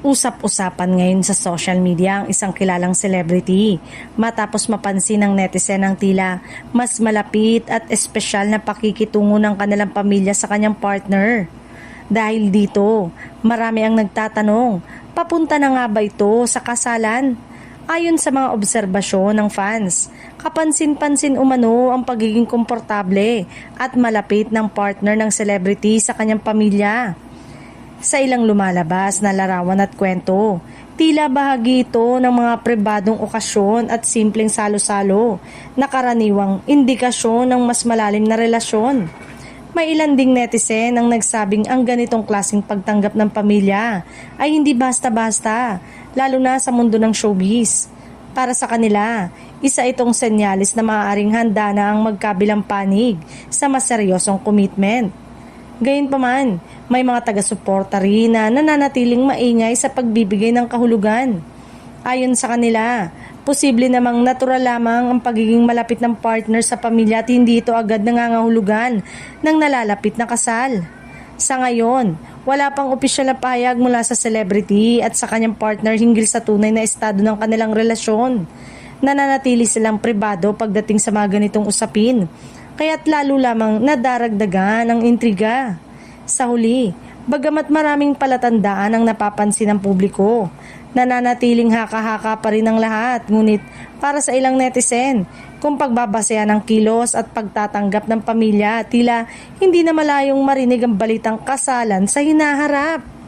Usap-usapan ngayon sa social media ang isang kilalang celebrity matapos mapansin ng netizen ang tila mas malapit at espesyal na pakikitungo ng kanilang pamilya sa kanyang partner. Dahil dito, marami ang nagtatanong, papunta na nga ba ito sa kasalan? Ayon sa mga obserbasyon ng fans, kapansin-pansin umano ang pagiging komportable at malapit ng partner ng celebrity sa kanyang pamilya. Sa ilang lumalabas na larawan at kwento, tila bahagi ito ng mga pribadong okasyon at simpleng salo-salo na karaniwang indikasyon ng mas malalim na relasyon. May ilan ding netizen ang nagsabing ang ganitong klaseng pagtanggap ng pamilya ay hindi basta-basta, lalo na sa mundo ng showbiz. Para sa kanila, isa itong senyalis na maaaring handa na ang magkabilang panig sa mas seryosong commitment. Gayunpaman, may mga taga-suporta rin na nananatiling maingay sa pagbibigay ng kahulugan. Ayon sa kanila, posible namang natural lamang ang pagiging malapit ng partner sa pamilya at hindi ito agad nangangahulugan ng nalalapit na kasal. Sa ngayon, wala pang opisyal na pahayag mula sa celebrity at sa kanyang partner hinggil sa tunay na estado ng kanilang relasyon. Nananatili silang pribado pagdating sa mga ganitong usapin, kaya't lalo lamang nadaragdagan ang intriga. Sa huli, bagamat maraming palatandaan ang napapansin ng publiko, nananatiling haka-haka pa rin ang lahat, ngunit para sa ilang netizen, kung pagbabasehan ng kilos at pagtatanggap ng pamilya, tila hindi na malayong marinig ang balitang kasalan sa hinaharap.